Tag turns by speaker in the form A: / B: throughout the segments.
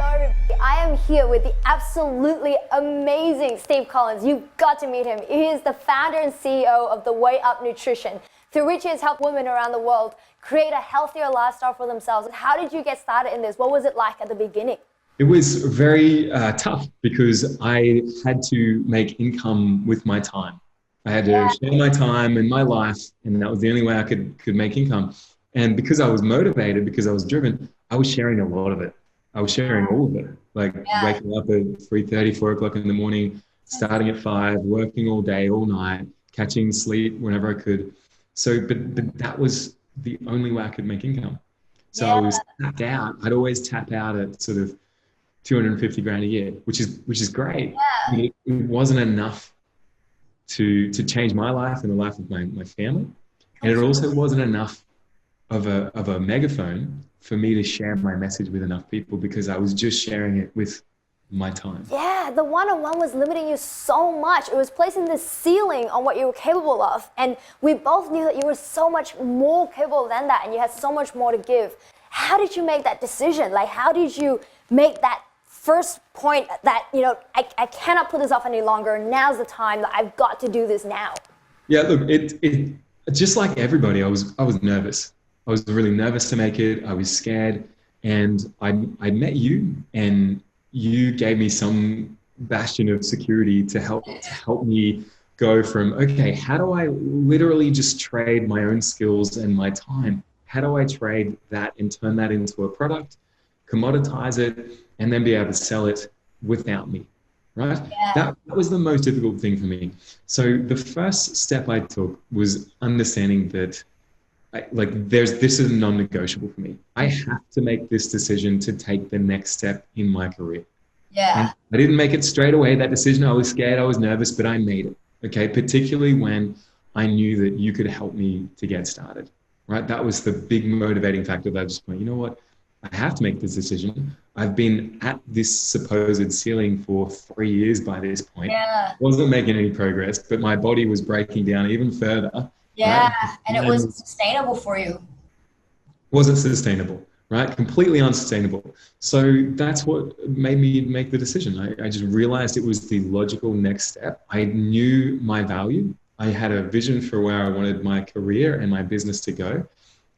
A: I am here with the absolutely amazing Steve Collins. You've got to meet him. He is the founder and CEO of The Way Up Nutrition, through which he has helped women around the world create a healthier lifestyle for themselves. How did you get started in this? What was it like at the beginning?
B: It was very tough because I had to make income with my time. I had to share my time and my life, and that was the only way I could make income. And because I was motivated, because I was driven, I was sharing a lot of it. I was sharing all of it, like waking up at 3:30, 4 o'clock in the morning, starting at 5, working all day, all night, catching sleep whenever I could. So, but that was the only way I could make income. So I was tapped out. I'd always tap out at sort of 250 grand a year, which is great. But it wasn't enough to change my life and the life of my family. And it also wasn't enough of a megaphone for me to share my message with enough people, because I was just sharing it with my time.
A: Yeah, the one-on-one was limiting you so much. It was placing this ceiling on what you were capable of. And we both knew that you were so much more capable than that, and you had so much more to give. How did you make that decision? Like, how did you make that first point that, you know, I cannot put this off any longer. Now's the time that I've got to do this now?
B: Yeah, look, it just like everybody, I was nervous. I was really nervous to make it. I was scared, and I met you, and you gave me some bastion of security to help me go from, okay, how do I literally just trade my own skills and my time? How do I trade that and turn that into a product, commoditize it, and then be able to sell it without me, right? That was the most difficult thing for me. So the first step I took was understanding that this is non-negotiable for me. I have to make this decision to take the next step in my career. And I didn't make it straight away, that decision. I was scared, I was nervous, but I made it, okay? Particularly when I knew that you could help me to get started, right? That was the big motivating factor that I just went, you know what? I have to make this decision. I've been at this supposed ceiling for 3 years by this point. Wasn't making any progress, but my body was breaking down even further.
C: Right? And it wasn't sustainable for you.
B: Wasn't sustainable, right? Completely unsustainable. So that's what made me make the decision. I just realized it was the logical next step. I knew my value. I had a vision for where I wanted my career and my business to go.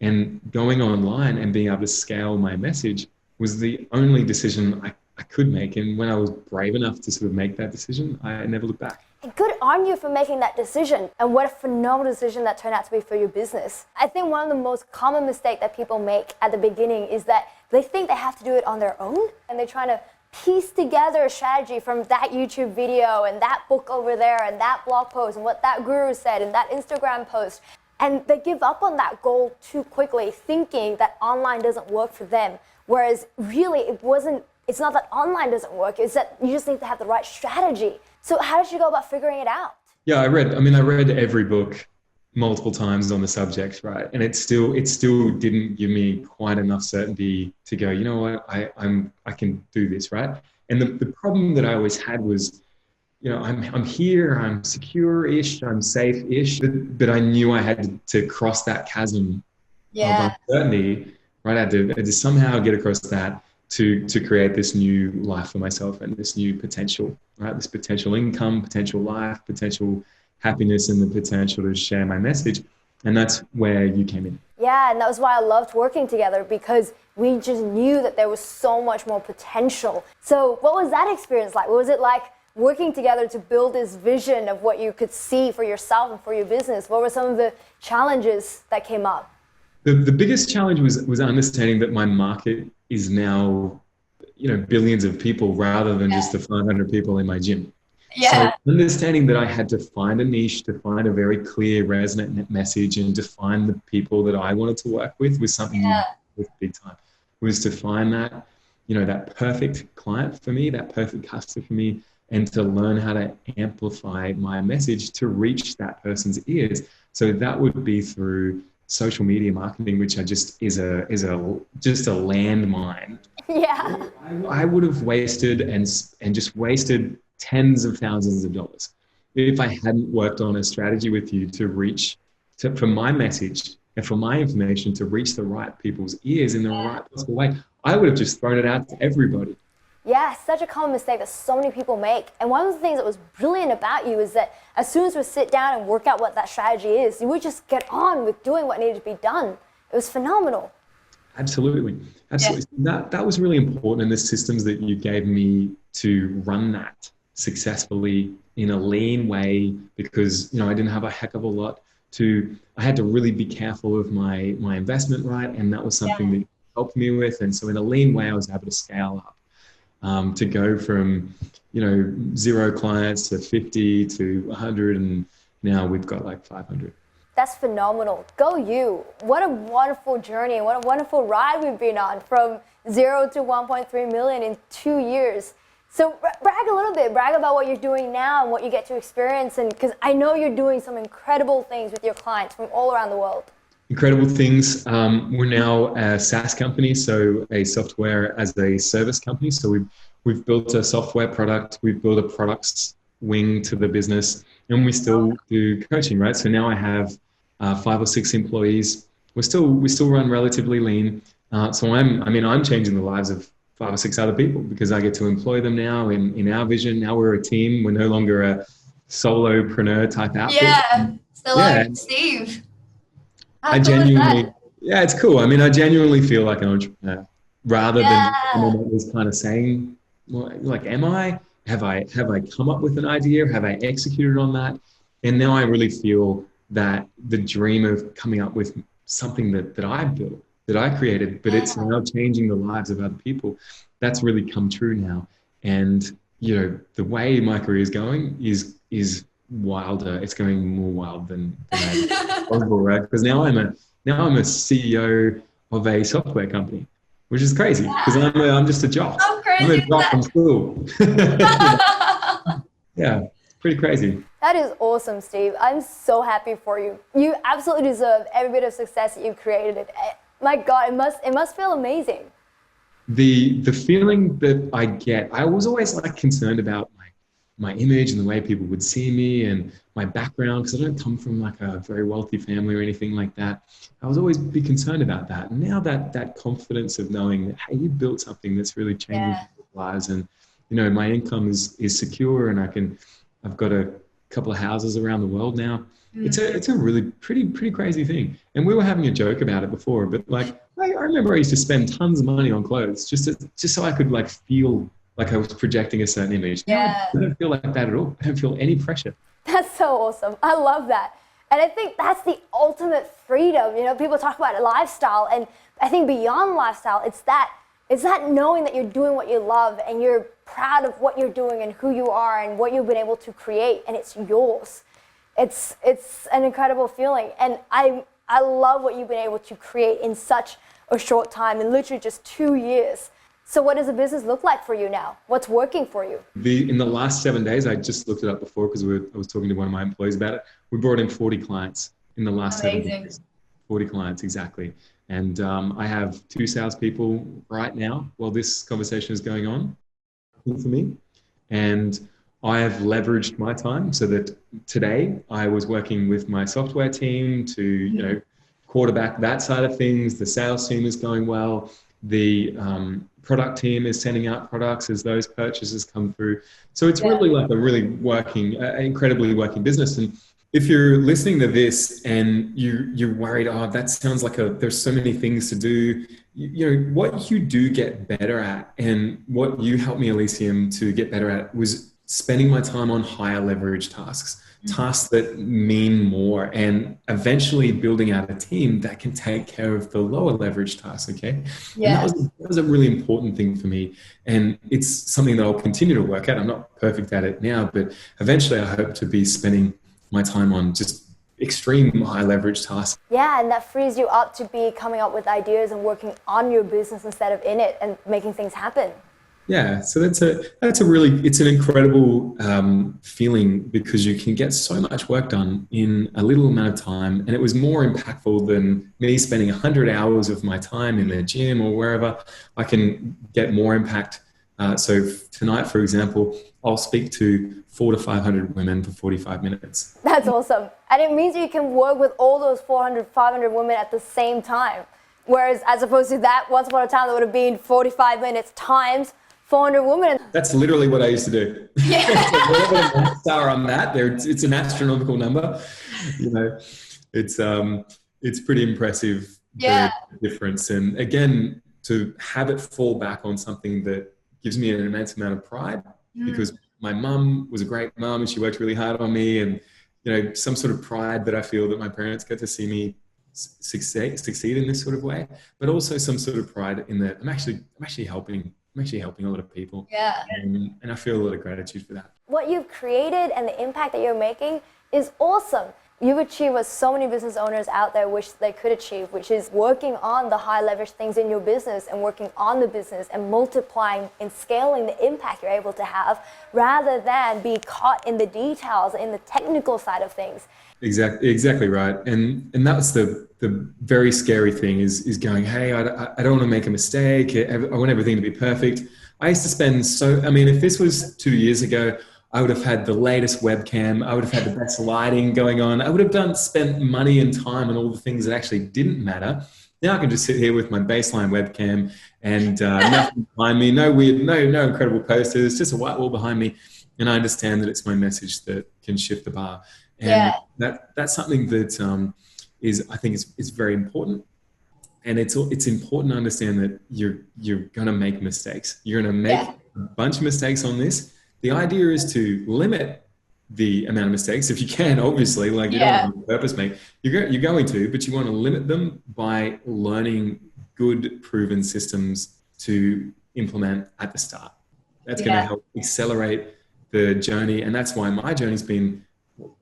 B: And going online and being able to scale my message was the only decision I could make. And when I was brave enough to sort of make that decision, I never looked back.
A: Good on you for making that decision, and what a phenomenal decision that turned out to be for your business. I think one of the most common mistakes that people make at the beginning is that they think they have to do it on their own, and they're trying to piece together a strategy from that YouTube video and that book over there and that blog post and what that guru said and that Instagram post. And they give up on that goal too quickly, thinking that online doesn't work for them. Whereas really it's not that online doesn't work, it's that you just need to have the right strategy. So how did you go about figuring it out?
B: Yeah, I read every book multiple times on the subject, right? And it still didn't give me quite enough certainty to go, you know what, I can do this, right? And the problem that I always had was, you know, I'm here, I'm secure-ish, I'm safe-ish, but I knew I had to cross that chasm of uncertainty, right? I had to somehow get across that to create this new life for myself and this new potential, right? This potential income, potential life, potential happiness, and the potential to share my message. And that's where you came in.
A: Yeah, and that was why I loved working together, because we just knew that there was so much more potential. So what was that experience like? What was it like working together to build this vision of what you could see for yourself and for your business? What were some of the challenges that came up?
B: The biggest challenge was understanding that my market is now, you know, billions of people rather than just the 500 people in my gym. So understanding that I had to find a niche, to find a very clear, resonant message, and to find the people that I wanted to work with was something with big time. Was to find that, you know, that perfect client for me, that perfect customer for me, and to learn how to amplify my message to reach that person's ears. So that would be through social media marketing, which is just a landmine.
A: Yeah.
B: I would have wasted and just wasted tens of thousands of dollars if I hadn't worked on a strategy with you for my message and for my information to reach the right people's ears in the right possible way. I would have just thrown it out to everybody.
A: Yeah, such a common mistake that so many people make. And one of the things that was brilliant about you is that as soon as we sit down and work out what that strategy is, you would just get on with doing what needed to be done. It was phenomenal.
B: Absolutely. Absolutely. Yeah. That was really important in the systems that you gave me to run that successfully in a lean way, because, I didn't have a heck of a lot I had to really be careful of my investment, right? And that was something that helped me with. And so in a lean way, I was able to scale up. To go from, 0 clients to 50 to 100, and now we've got like 500.
A: That's phenomenal. Go you. What a wonderful journey and what a wonderful ride we've been on, from 0 to 1.3 million in 2 years. So brag a little bit, brag about what you're doing now and what you get to experience, and because I know you're doing some incredible things with your clients from all around the world.
B: Incredible things. We're now a SaaS company, so a software as a service company. So we've built a software product, we've built a products wing to the business, and we still do coaching, right? So now I have 5 or 6 employees. We still run relatively lean. So I'm changing the lives of 5 or 6 other people, because I get to employ them now in our vision. Now we're a team. We're no longer a solopreneur type outfit.
C: Yeah, still like Steve. How cool is that?
B: Yeah, it's cool. I genuinely feel like an entrepreneur, rather than someone that was kind of saying, well, like, am I? Have I come up with an idea? Have I executed on that? And now I really feel that the dream of coming up with something that I built, that I created, but it's now changing the lives of other people, that's really come true now. And, the way my career is going is wilder. It's going more wild than possible, right? Because now I'm a CEO of a software company, which is crazy, because I'm just a jock.
C: How crazy
B: I'm a jock from school. Yeah, pretty crazy.
A: That is awesome, Steve. I'm so happy for you. You absolutely deserve every bit of success that you've created. My God, it must feel amazing.
B: The feeling that I get, I was always concerned about my image and the way people would see me and my background, because I don't come from a very wealthy family or anything like that. I was always be concerned about that. And now that confidence of knowing that, hey, you built something that's really changing people's lives, and my income is secure, and I've got a couple of houses around the world now. It's a really pretty crazy thing. And we were having a joke about it before, but I remember I used to spend tons of money on clothes just so I could feel like I was projecting a certain image.
C: Yeah.
B: Now I don't feel like that at all. I don't feel any pressure.
A: That's so awesome. I love that. And I think that's the ultimate freedom. People talk about lifestyle, and I think beyond lifestyle, it's that knowing that you're doing what you love, and you're proud of what you're doing and who you are and what you've been able to create, and it's yours. It's an incredible feeling. And I love what you've been able to create in such a short time, in literally just 2 years. So what does the business look like for you now? What's working for you?
B: In the last 7 days, I just looked it up before, because I was talking to one of my employees about it. We brought in 40 clients in the last 7 days. 40 clients, exactly. And I have 2 salespeople right now while this conversation is going on for me. And I have leveraged my time so that today I was working with my software team to, quarterback that side of things. The sales team is going well. The product team is sending out products as those purchases come through. So it's really a really incredibly working business. And if you're listening to this and you're worried, that sounds like there's so many things to do. What you do get better at, and what you helped me, Elysium, to get better at, was spending my time on higher leverage tasks. Tasks that mean more, and eventually building out a team that can take care of the lower leverage tasks. Okay.
C: Yeah.
B: And that was a really important thing for me. And it's something that I'll continue to work at. I'm not perfect at it now, but eventually I hope to be spending my time on just extreme high leverage tasks.
A: Yeah, and that frees you up to be coming up with ideas and working on your business instead of in it, and making things happen.
B: Yeah, so it's an incredible feeling, because you can get so much work done in a little amount of time. And it was more impactful than me spending 100 hours of my time in the gym or wherever. I can get more impact. So tonight, for example, I'll speak to 400 to 500 women for 45 minutes.
A: That's awesome. And it means you can work with all those 400, 500 women at the same time. Whereas as opposed to that, once upon a time, there would have been 45 minutes times 400 women.
B: That's literally what I used to do.
C: Yeah.
B: So whatever the months are on that, it's an astronomical number. You know, it's pretty impressive,
C: Yeah.
B: the difference. And again, to have it fall back on something that gives me an immense amount of pride, because my mum was a great mum and she worked really hard on me, and some sort of pride that I feel that my parents get to see me succeed in this sort of way, but also some sort of pride in that I'm actually helping a lot of people.
C: Yeah.
B: And I feel a lot of gratitude for that.
A: What you've created and the impact that you're making is awesome. You've achieved what so many business owners out there wish they could achieve, which is working on the high leverage things in your business and working on the business and multiplying and scaling the impact you're able to have, rather than be caught in the details, in the technical side of things.
B: Exactly right. And that's the very scary thing is going, hey, I don't want to make a mistake. I want everything to be perfect. I used to spend if this was 2 years ago, I would have had the latest webcam. I would have had the best lighting going on. I would have spent money and time on all the things that actually didn't matter. Now I can just sit here with my baseline webcam and nothing behind me, no weird, no incredible posters, just a white wall behind me. And I understand that it's my message that can shift the bar. And that's something that I think is very important. And it's important to understand that you're going to make mistakes. You're going to make a bunch of mistakes on this. The idea is to limit the amount of mistakes if you can, obviously, like you don't want to on purpose make. You're going to, but you want to limit them by learning good proven systems to implement at the start. That's going to help accelerate the journey. And that's why my journey's been,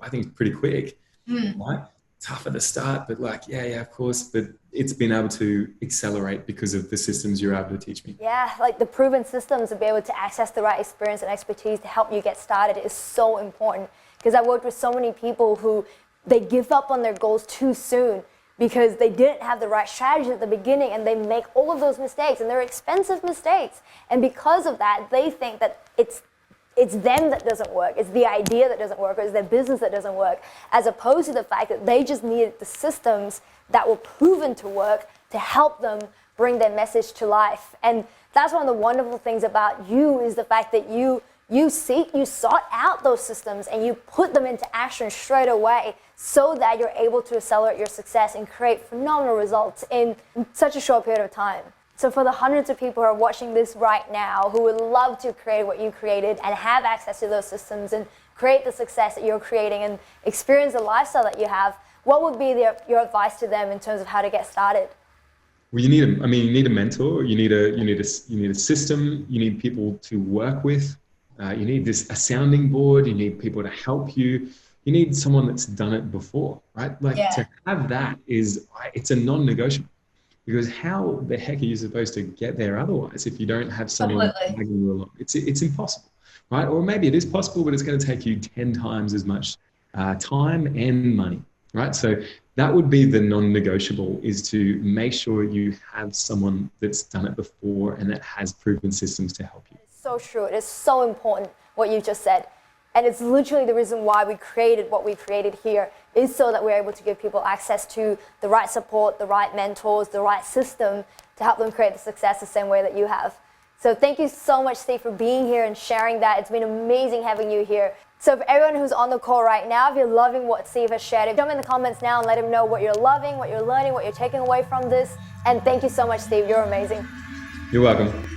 B: I think, pretty quick, right? Tough at the start, but of course, but it's been able to accelerate because of the systems you're able to teach me.
A: Yeah, like the proven systems to be able to access the right experience and expertise to help you get started is so important, because I worked with so many people who they give up on their goals too soon because they didn't have the right strategy at the beginning, and they make all of those mistakes, and they're expensive mistakes. And because of that, they think that it's them that doesn't work, it's the idea that doesn't work, or it's their business that doesn't work, as opposed to the fact that they just needed the systems that were proven to work to help them bring their message to life. And that's one of the wonderful things about you, is the fact that you sought out those systems and you put them into action straight away, so that you're able to accelerate your success and create phenomenal results in such a short period of time. So for the hundreds of people who are watching this right now who would love to create what you created and have access to those systems and create the success that you're creating and experience the lifestyle that you have, what would be your advice to them in terms of how to get started?
B: Well, you need a mentor. You need a system. You need people to work with. You need a sounding board. You need people to help you. You need someone that's done it before, right? To have that it's a non-negotiable. Because how the heck are you supposed to get there otherwise if you don't have someone dragging you along? It's impossible, right? Or maybe it is possible, but it's going to take you 10 times as much time and money, right? So that would be the non-negotiable, is to make sure you have someone that's done it before and that has proven systems to help you.
A: It's so true. It is so important what you just said. And it's literally the reason why we created what we created here, is so that we're able to give people access to the right support, the right mentors, the right system to help them create the success the same way that you have. So thank you so much, Steve, for being here and sharing that. It's been amazing having you here. So for everyone who's on the call right now, if you're loving what Steve has shared, jump in the comments now and let him know what you're loving, what you're learning, what you're taking away from this. And thank you so much, Steve. You're amazing.
B: You're welcome.